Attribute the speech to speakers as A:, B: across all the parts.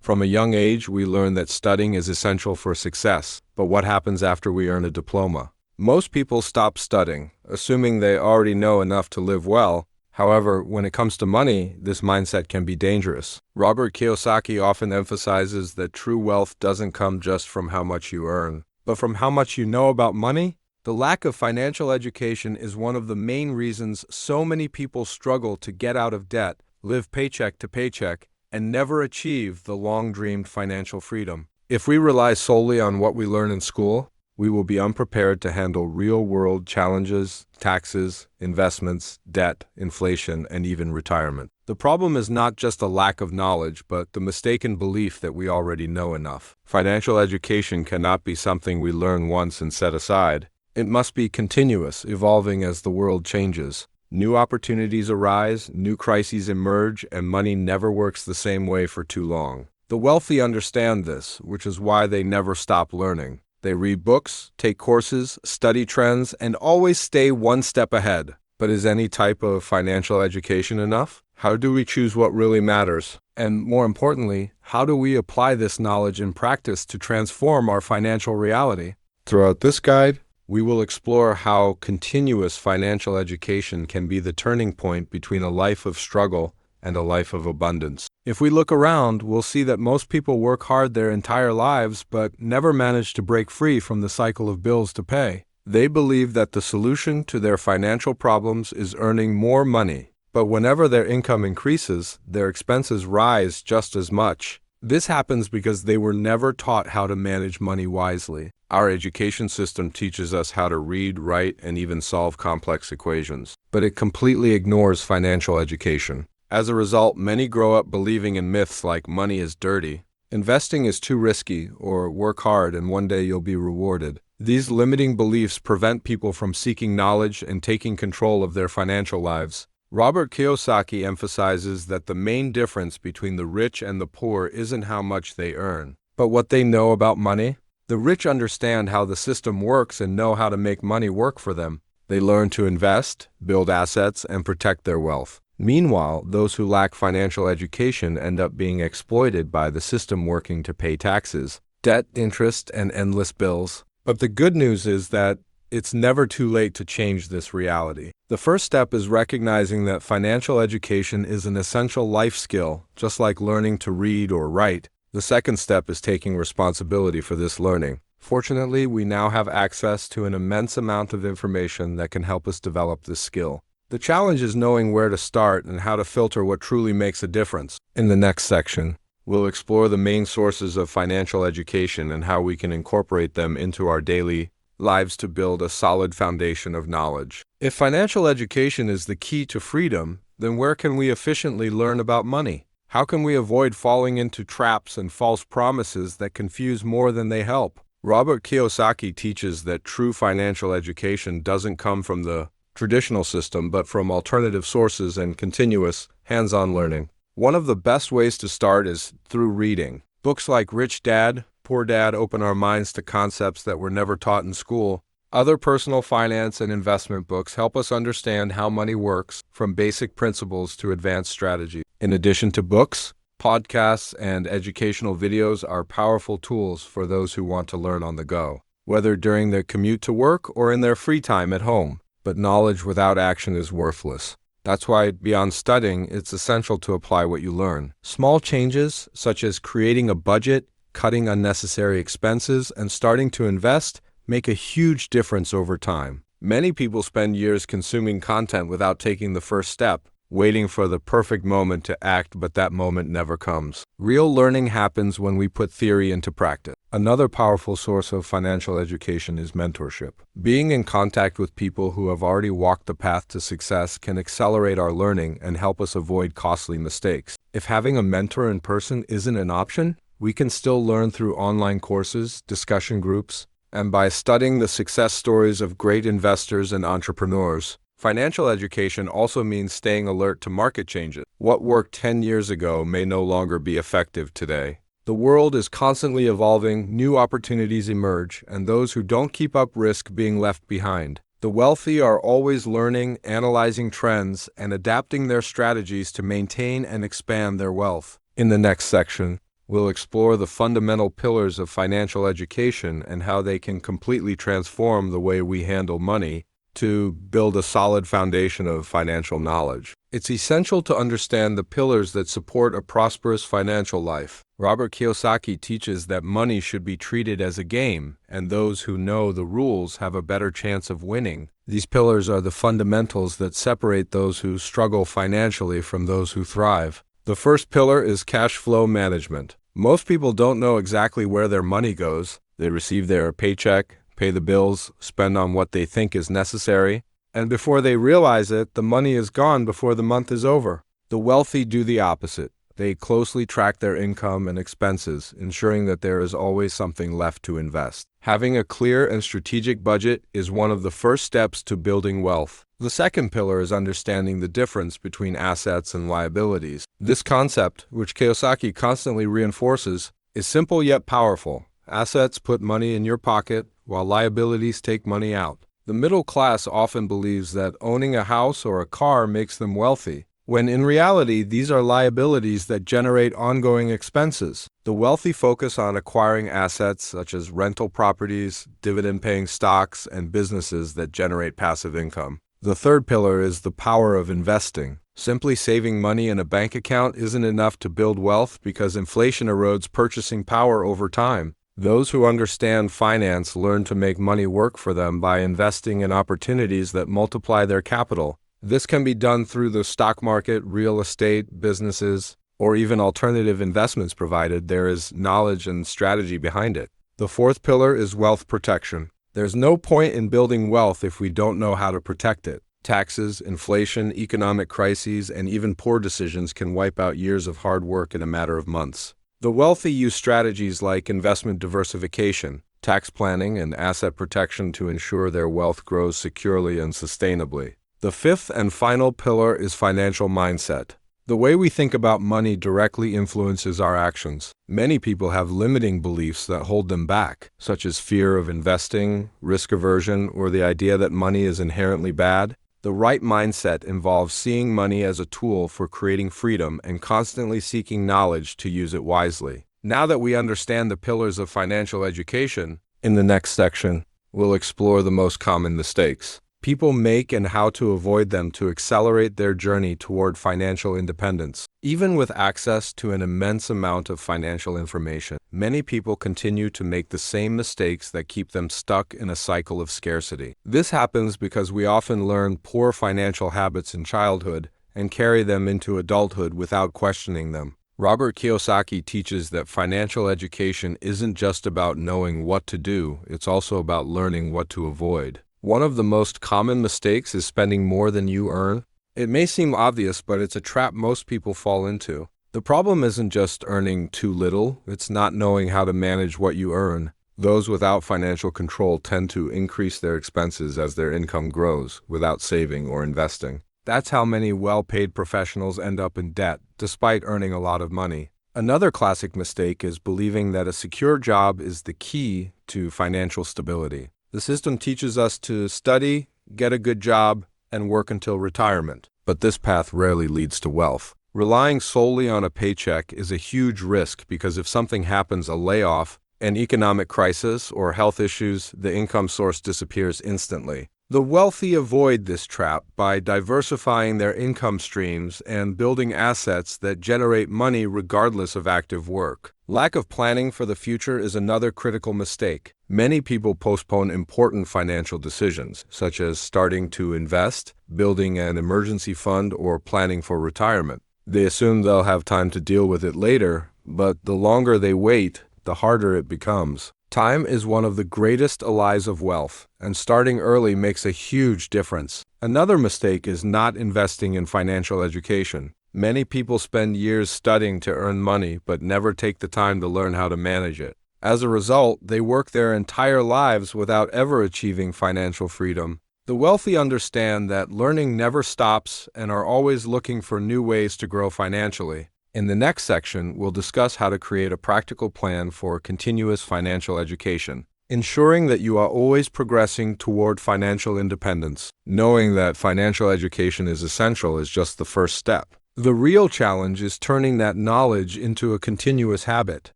A: From a young age, we learn that studying is essential for success. But what happens after we earn a diploma? Most people stop studying, assuming they already know enough to live well. However, when it comes to money, this mindset can be dangerous. Robert Kiyosaki often emphasizes that true wealth doesn't come just from how much you earn, but from how much you know about money. The lack of financial education is one of the main reasons so many people struggle to get out of debt, live paycheck to paycheck, and never achieve the long-dreamed financial freedom. If we rely solely on what we learn in school, we will be unprepared to handle real-world challenges, taxes, investments, debt, inflation, and even retirement. The problem is not just a lack of knowledge, but the mistaken belief that we already know enough. Financial education cannot be something we learn once and set aside. It must be continuous, evolving as the world changes. New opportunities arise, new crises emerge, and money never works the same way for too long. The wealthy understand this, which is why they never stop learning. They read books, take courses, study trends, and always stay one step ahead. But is any type of financial education enough? How do we choose what really matters? And more importantly, how do we apply this knowledge in practice to transform our financial reality? Throughout this guide, we will explore how continuous financial education can be the turning point between a life of struggle and a life of abundance. If we look around, we'll see that most people work hard their entire lives but never manage to break free from the cycle of bills to pay. They believe that the solution to their financial problems is earning more money, but whenever their income increases, their expenses rise just as much. This happens because they were never taught how to manage money wisely. Our education system teaches us how to read, write, and even solve complex equations, but it completely ignores financial education. As a result, many grow up believing in myths like money is dirty, investing is too risky, or work hard and one day you'll be rewarded. These limiting beliefs prevent people from seeking knowledge and taking control of their financial lives. Robert Kiyosaki emphasizes that the main difference between the rich and the poor isn't how much they earn, but what they know about money. The rich understand how the system works and know how to make money work for them. They learn to invest, build assets, and protect their wealth. Meanwhile, those who lack financial education end up being exploited by the system working to pay taxes, debt, interest, and endless bills. But the good news is that it's never too late to change this reality. The first step is recognizing that financial education is an essential life skill, just like learning to read or write. The second step is taking responsibility for this learning. Fortunately, we now have access to an immense amount of information that can help us develop this skill. The challenge is knowing where to start and how to filter what truly makes a difference. In the next section, we'll explore the main sources of financial education and how we can incorporate them into our daily lives to build a solid foundation of knowledge. If financial education is the key to freedom, then where can we efficiently learn about money? How can we avoid falling into traps and false promises that confuse more than they help? Robert Kiyosaki teaches that true financial education doesn't come from the traditional system, but from alternative sources and continuous, hands-on learning. One of the best ways to start is through reading. Books like Rich Dad, Poor Dad open our minds to concepts that were never taught in school. Other personal finance and investment books help us understand how money works, from basic principles to advanced strategy. In addition to books, podcasts and educational videos are powerful tools for those who want to learn on the go, whether during their commute to work or in their free time at home. But knowledge without action is worthless. That's why, beyond studying, it's essential to apply what you learn. Small changes, such as creating a budget, cutting unnecessary expenses, and starting to invest, make a huge difference over time. Many people spend years consuming content without taking the first step, waiting for the perfect moment to act, but that moment never comes. Real learning happens when we put theory into practice. Another powerful source of financial education is mentorship. Being in contact with people who have already walked the path to success can accelerate our learning and help us avoid costly mistakes. If having a mentor in person isn't an option, we can still learn through online courses, discussion groups, and by studying the success stories of great investors and entrepreneurs. Financial education also means staying alert to market changes. What worked 10 years ago may no longer be effective today. The world is constantly evolving, new opportunities emerge, and those who don't keep up risk being left behind. The wealthy are always learning, analyzing trends, and adapting their strategies to maintain and expand their wealth. In the next section, we'll explore the fundamental pillars of financial education and how they can completely transform the way we handle money to build a solid foundation of financial knowledge. It's essential to understand the pillars that support a prosperous financial life. Robert Kiyosaki teaches that money should be treated as a game, and those who know the rules have a better chance of winning. These pillars are the fundamentals that separate those who struggle financially from those who thrive. The first pillar is cash flow management. Most people don't know exactly where their money goes. They receive their paycheck, pay the bills, spend on what they think is necessary, and before they realize it, the money is gone before the month is over. The wealthy do the opposite. They closely track their income and expenses, ensuring that there is always something left to invest. Having a clear and strategic budget is one of the first steps to building wealth. The second pillar is understanding the difference between assets and liabilities. This concept, which Kiyosaki constantly reinforces, is simple yet powerful. Assets put money in your pocket, while liabilities take money out. The middle class often believes that owning a house or a car makes them wealthy, when in reality these are liabilities that generate ongoing expenses. The wealthy focus on acquiring assets such as rental properties, dividend-paying stocks, and businesses that generate passive income. The third pillar is the power of investing. Simply saving money in a bank account isn't enough to build wealth because inflation erodes purchasing power over time. Those who understand finance learn to make money work for them by investing in opportunities that multiply their capital. This can be done through the stock market, real estate, businesses, or even alternative investments provided there is knowledge and strategy behind it. The fourth pillar is wealth protection. There's no point in building wealth if we don't know how to protect it. Taxes, inflation, economic crises, and even poor decisions can wipe out years of hard work in a matter of months. The wealthy use strategies like investment diversification, tax planning, and asset protection to ensure their wealth grows securely and sustainably. The fifth and final pillar is financial mindset. The way we think about money directly influences our actions. Many people have limiting beliefs that hold them back, such as fear of investing, risk aversion, or the idea that money is inherently bad. The right mindset involves seeing money as a tool for creating freedom and constantly seeking knowledge to use it wisely. Now that we understand the pillars of financial education, in the next section, we'll explore the most common mistakes people make and how to avoid them to accelerate their journey toward financial independence. Even with access to an immense amount of financial information, many people continue to make the same mistakes that keep them stuck in a cycle of scarcity. This happens because we often learn poor financial habits in childhood and carry them into adulthood without questioning them. Robert Kiyosaki teaches that financial education isn't just about knowing what to do, it's also about learning what to avoid. One of the most common mistakes is spending more than you earn. It may seem obvious, but it's a trap most people fall into. The problem isn't just earning too little, it's not knowing how to manage what you earn. Those without financial control tend to increase their expenses as their income grows, without saving or investing. That's how many well-paid professionals end up in debt, despite earning a lot of money. Another classic mistake is believing that a secure job is the key to financial stability. The system teaches us to study, get a good job, and work until retirement. But this path rarely leads to wealth. Relying solely on a paycheck is a huge risk because if something happens, a layoff, an economic crisis, or health issues, the income source disappears instantly. The wealthy avoid this trap by diversifying their income streams and building assets that generate money regardless of active work. Lack of planning for the future is another critical mistake. Many people postpone important financial decisions, such as starting to invest, building an emergency fund, or planning for retirement. They assume they'll have time to deal with it later, but the longer they wait, the harder it becomes. Time is one of the greatest allies of wealth, and starting early makes a huge difference. Another mistake is not investing in financial education. Many people spend years studying to earn money, but never take the time to learn how to manage it. As a result, they work their entire lives without ever achieving financial freedom. The wealthy understand that learning never stops and are always looking for new ways to grow financially. In the next section, we'll discuss how to create a practical plan for continuous financial education, ensuring that you are always progressing toward financial independence. Knowing that financial education is essential is just the first step. The real challenge is turning that knowledge into a continuous habit.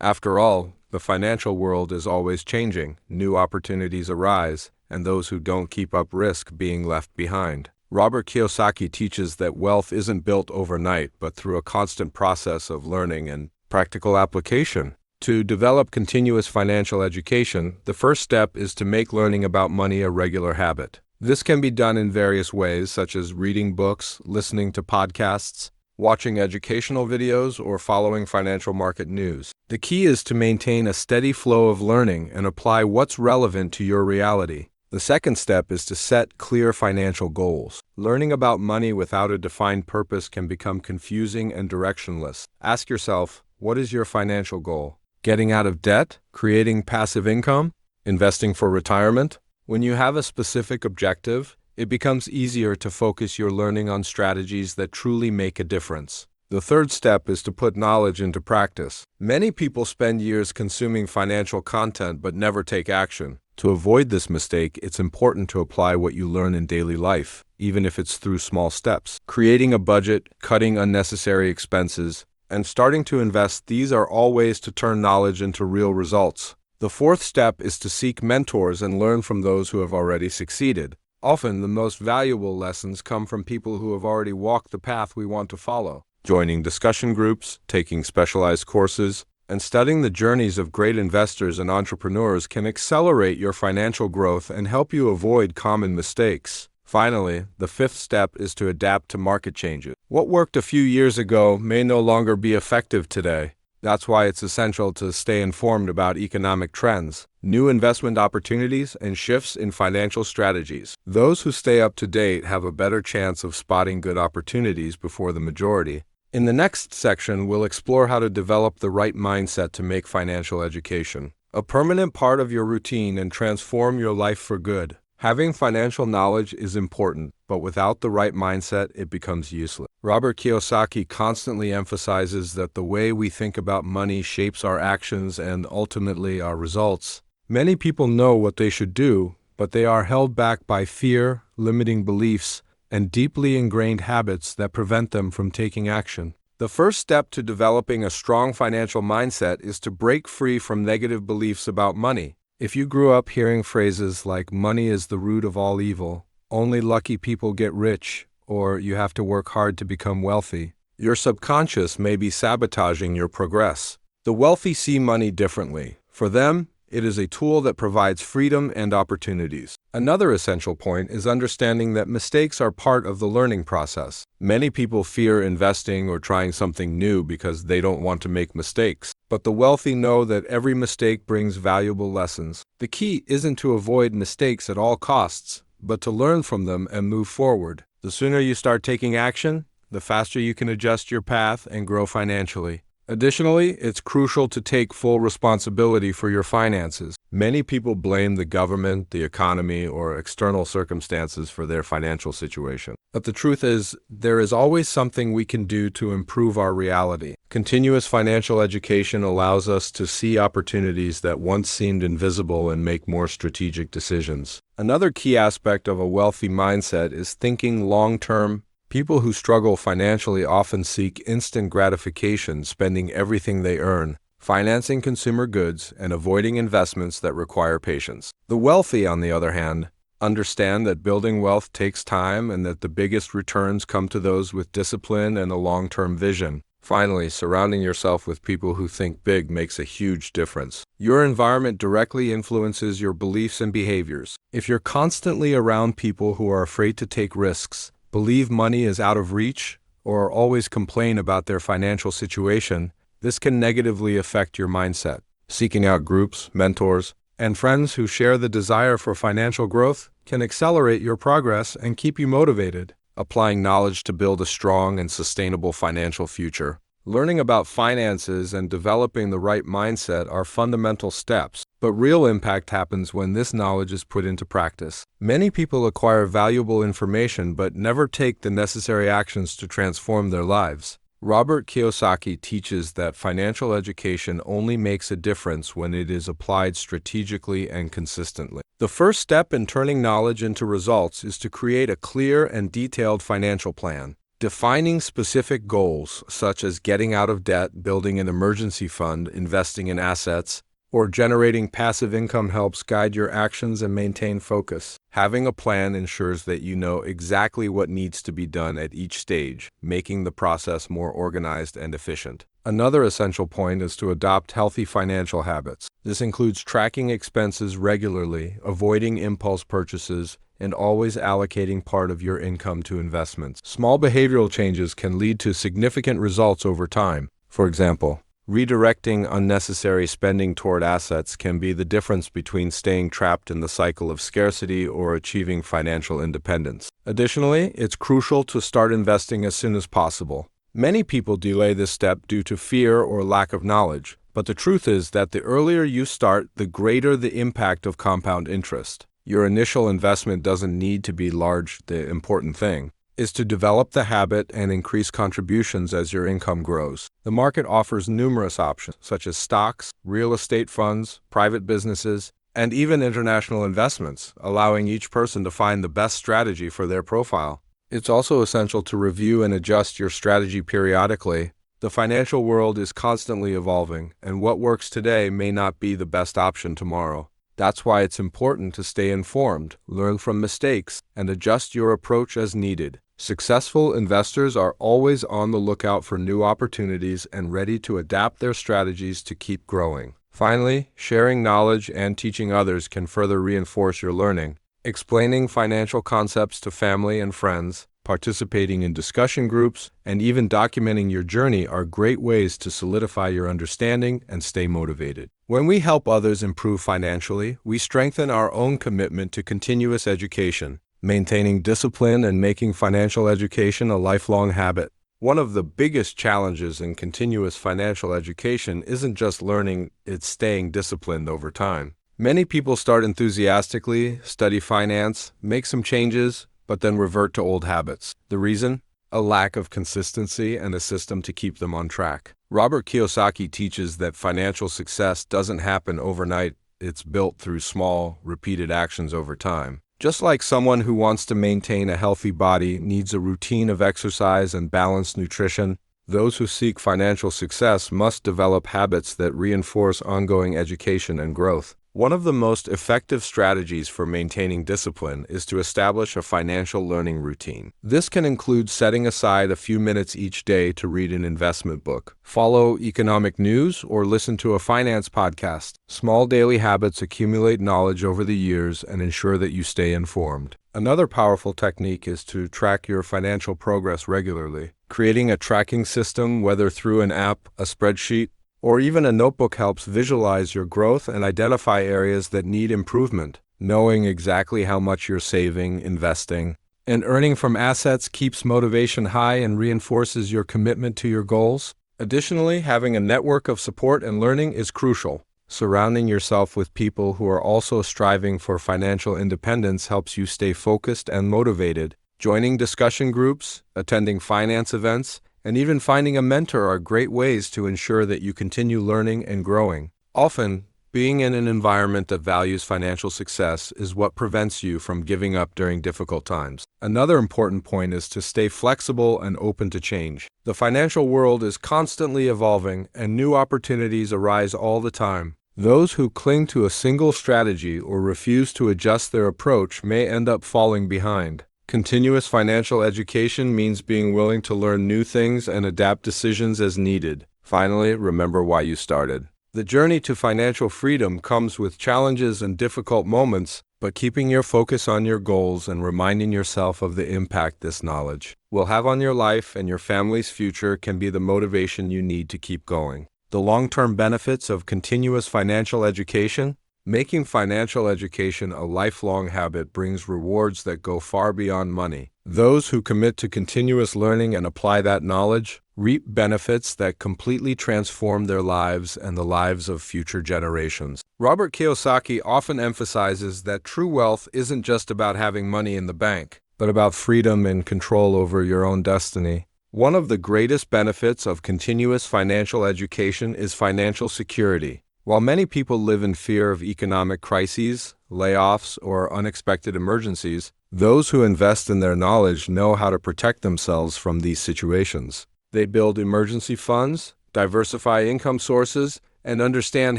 A: After all, the financial world is always changing, new opportunities arise, and those who don't keep up risk being left behind. Robert Kiyosaki teaches that wealth isn't built overnight, but through a constant process of learning and practical application. To develop continuous financial education, the first step is to make learning about money a regular habit. This can be done in various ways, such as reading books, listening to podcasts, watching educational videos, or following financial market news. The key is to maintain a steady flow of learning and apply what's relevant to your reality. The second step is to set clear financial goals. Learning about money without a defined purpose can become confusing and directionless. Ask yourself, what is your financial goal? Getting out of debt? Creating passive income? Investing for retirement? When you have a specific objective, it becomes easier to focus your learning on strategies that truly make a difference. The third step is to put knowledge into practice. Many people spend years consuming financial content but never take action. To avoid this mistake, it's important to apply what you learn in daily life, even if it's through small steps. Creating a budget, cutting unnecessary expenses, and starting to invest, these are all ways to turn knowledge into real results. The fourth step is to seek mentors and learn from those who have already succeeded. Often, the most valuable lessons come from people who have already walked the path we want to follow. Joining discussion groups, taking specialized courses, and studying the journeys of great investors and entrepreneurs can accelerate your financial growth and help you avoid common mistakes. Finally, the fifth step is to adapt to market changes. What worked a few years ago may no longer be effective today. That's why it's essential to stay informed about economic trends, new investment opportunities, and shifts in financial strategies. Those who stay up to date have a better chance of spotting good opportunities before the majority. In the next section, we'll explore how to develop the right mindset to make financial education a permanent part of your routine and transform your life for good. Having financial knowledge is important, but without the right mindset, it becomes useless. Robert Kiyosaki constantly emphasizes that the way we think about money shapes our actions and ultimately our results. Many people know what they should do, but they are held back by fear, limiting beliefs, and deeply ingrained habits that prevent them from taking action. The first step to developing a strong financial mindset is to break free from negative beliefs about money. If you grew up hearing phrases like money is the root of all evil, only lucky people get rich, or you have to work hard to become wealthy, your subconscious may be sabotaging your progress. The wealthy see money differently. For them, it is a tool that provides freedom and opportunities. Another essential point is understanding that mistakes are part of the learning process. Many people fear investing or trying something new because they don't want to make mistakes. But the wealthy know that every mistake brings valuable lessons. The key isn't to avoid mistakes at all costs, but to learn from them and move forward. The sooner you start taking action, the faster you can adjust your path and grow financially. Additionally, it's crucial to take full responsibility for your finances. Many people blame the government, the economy, or external circumstances for their financial situation. But the truth is, there is always something we can do to improve our reality. Continuous financial education allows us to see opportunities that once seemed invisible and make more strategic decisions. Another key aspect of a wealthy mindset is thinking long-term. People who struggle financially often seek instant gratification, spending everything they earn, financing consumer goods, and avoiding investments that require patience. The wealthy, on the other hand, understand that building wealth takes time and that the biggest returns come to those with discipline and a long-term vision. Finally, surrounding yourself with people who think big makes a huge difference. Your environment directly influences your beliefs and behaviors. If you're constantly around people who are afraid to take risks, believe money is out of reach, or always complain about their financial situation, this can negatively affect your mindset. Seeking out groups, mentors, and friends who share the desire for financial growth can accelerate your progress and keep you motivated. Applying knowledge to build a strong and sustainable financial future. Learning about finances and developing the right mindset are fundamental steps, but real impact happens when this knowledge is put into practice. Many people acquire valuable information but never take the necessary actions to transform their lives. Robert Kiyosaki teaches that financial education only makes a difference when it is applied strategically and consistently. The first step in turning knowledge into results is to create a clear and detailed financial plan. Defining specific goals, such as getting out of debt, building an emergency fund, investing in assets, or generating passive income helps guide your actions and maintain focus. Having a plan ensures that you know exactly what needs to be done at each stage, making the process more organized and efficient. Another essential point is to adopt healthy financial habits. This includes tracking expenses regularly, avoiding impulse purchases, and always allocating part of your income to investments. Small behavioral changes can lead to significant results over time. For example, redirecting unnecessary spending toward assets can be the difference between staying trapped in the cycle of scarcity or achieving financial independence. Additionally, it's crucial to start investing as soon as possible. Many people delay this step due to fear or lack of knowledge, but the truth is that the earlier you start, the greater the impact of compound interest. Your initial investment doesn't need to be large. The important thing is to develop the habit and increase contributions as your income grows. The market offers numerous options, such as stocks, real estate funds, private businesses, and even international investments, allowing each person to find the best strategy for their profile. It's also essential to review and adjust your strategy periodically. The financial world is constantly evolving, and what works today may not be the best option tomorrow. That's why it's important to stay informed, learn from mistakes, and adjust your approach as needed. Successful investors are always on the lookout for new opportunities and ready to adapt their strategies to keep growing. Finally, sharing knowledge and teaching others can further reinforce your learning. Explaining financial concepts to family and friends, participating in discussion groups, and even documenting your journey are great ways to solidify your understanding and stay motivated. When we help others improve financially, we strengthen our own commitment to continuous education, maintaining discipline and making financial education a lifelong habit. One of the biggest challenges in continuous financial education isn't just learning, it's staying disciplined over time. Many people start enthusiastically, study finance, make some changes, but then revert to old habits. The reason? A lack of consistency and a system to keep them on track. Robert Kiyosaki teaches that financial success doesn't happen overnight, it's built through small, repeated actions over time. Just like someone who wants to maintain a healthy body needs a routine of exercise and balanced nutrition, those who seek financial success must develop habits that reinforce ongoing education and growth. One of the most effective strategies for maintaining discipline is to establish a financial learning routine. This can include setting aside a few minutes each day to read an investment book, follow economic news, or listen to a finance podcast. Small daily habits accumulate knowledge over the years and ensure that you stay informed. Another powerful technique is to track your financial progress regularly. Creating a tracking system, whether through an app, a spreadsheet, or even a notebook, helps visualize your growth and identify areas that need improvement. Knowing exactly how much you're saving, investing, and earning from assets keeps motivation high and reinforces your commitment to your goals. Additionally, having a network of support and learning is crucial. Surrounding yourself with people who are also striving for financial independence helps you stay focused and motivated. Joining discussion groups, attending finance events, and even finding a mentor are great ways to ensure that you continue learning and growing. Often, being in an environment that values financial success is what prevents you from giving up during difficult times. Another important point is to stay flexible and open to change. The financial world is constantly evolving, and new opportunities arise all the time. Those who cling to a single strategy or refuse to adjust their approach may end up falling behind. Continuous financial education means being willing to learn new things and adapt decisions as needed. Finally, remember why you started. The journey to financial freedom comes with challenges and difficult moments, but keeping your focus on your goals and reminding yourself of the impact this knowledge will have on your life and your family's future can be the motivation you need to keep going. The long-term benefits of continuous financial education. Making financial education a lifelong habit brings rewards that go far beyond money. Those who commit to continuous learning and apply that knowledge reap benefits that completely transform their lives and the lives of future generations. Robert Kiyosaki often emphasizes that true wealth isn't just about having money in the bank, but about freedom and control over your own destiny. One of the greatest benefits of continuous financial education is financial security. While many people live in fear of economic crises, layoffs, or unexpected emergencies, those who invest in their knowledge know how to protect themselves from these situations. They build emergency funds, diversify income sources, and understand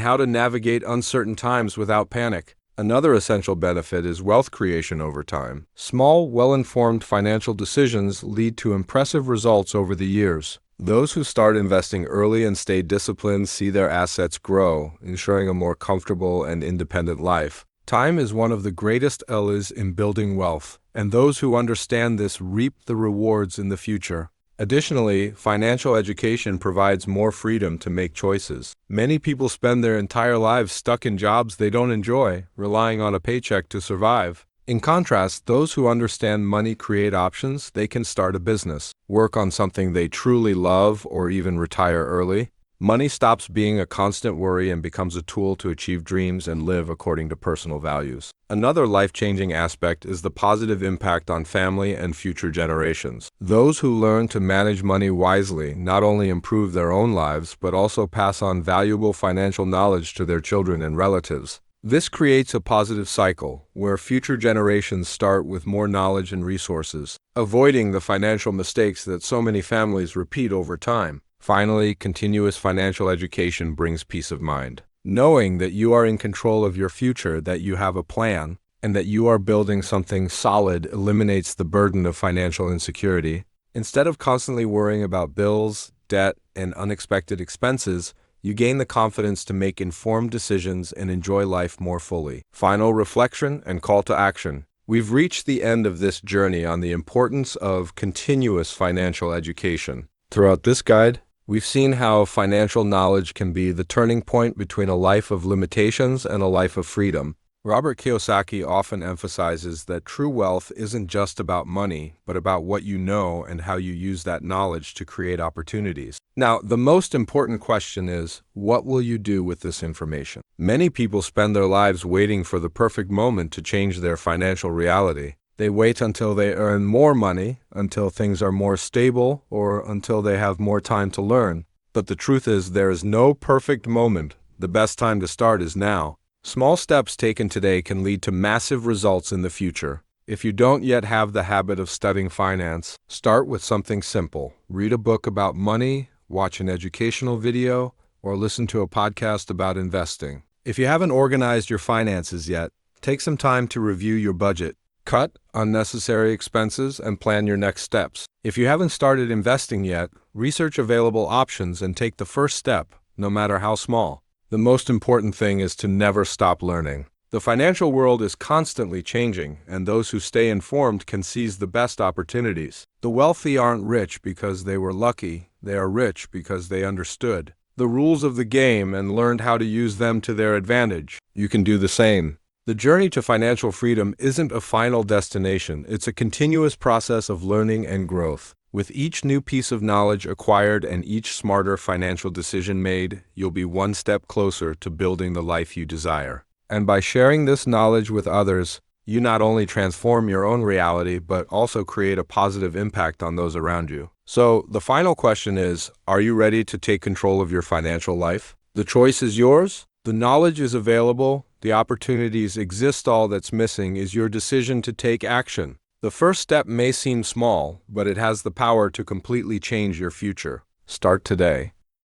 A: how to navigate uncertain times without panic. Another essential benefit is wealth creation over time. Small, well-informed financial decisions lead to impressive results over the years. Those who start investing early and stay disciplined see their assets grow, ensuring a more comfortable and independent life. Time is one of the greatest allies in building wealth, and those who understand this reap the rewards in the future. Additionally, financial education provides more freedom to make choices. Many people spend their entire lives stuck in jobs they don't enjoy, relying on a paycheck to survive. In contrast, those who understand money create options. They can start a business, work on something they truly love, or even retire early. Money stops being a constant worry and becomes a tool to achieve dreams and live according to personal values. Another life-changing aspect is the positive impact on family and future generations. Those who learn to manage money wisely not only improve their own lives, but also pass on valuable financial knowledge to their children and relatives. This creates a positive cycle, where future generations start with more knowledge and resources, avoiding the financial mistakes that so many families repeat over time. Finally, continuous financial education brings peace of mind. Knowing that you are in control of your future, that you have a plan, and that you are building something solid eliminates the burden of financial insecurity. Instead of constantly worrying about bills, debt, and unexpected expenses, you gain the confidence to make informed decisions and enjoy life more fully. Final reflection and call to action. We've reached the end of this journey on the importance of continuous financial education. Throughout this guide, we've seen how financial knowledge can be the turning point between a life of limitations and a life of freedom. Robert Kiyosaki often emphasizes that true wealth isn't just about money, but about what you know and how you use that knowledge to create opportunities. Now, the most important question is, what will you do with this information? Many people spend their lives waiting for the perfect moment to change their financial reality. They wait until they earn more money, until things are more stable, or until they have more time to learn. But the truth is, there is no perfect moment. The best time to start is now. Small steps taken today can lead to massive results in the future. If you don't yet have the habit of studying finance, start with something simple. Read a book about money, watch an educational video, or listen to a podcast about investing. If you haven't organized your finances yet, take some time to review your budget. Cut unnecessary expenses and plan your next steps. If you haven't started investing yet, research available options and take the first step, no matter how small. The most important thing is to never stop learning. The financial world is constantly changing, and those who stay informed can seize the best opportunities. The wealthy aren't rich because they were lucky. They are rich because they understood the rules of the game and learned how to use them to their advantage. You can do the same. The journey to financial freedom isn't a final destination. It's a continuous process of learning and growth. With each new piece of knowledge acquired and each smarter financial decision made, you'll be one step closer to building the life you desire. And by sharing this knowledge with others, you not only transform your own reality, but also create a positive impact on those around you. So, the final question is, are you ready to take control of your financial life? The choice is yours. The knowledge is available. The opportunities exist. All that's missing is your decision to take action. The first step may seem small, but it has the power to completely change your future. Start today.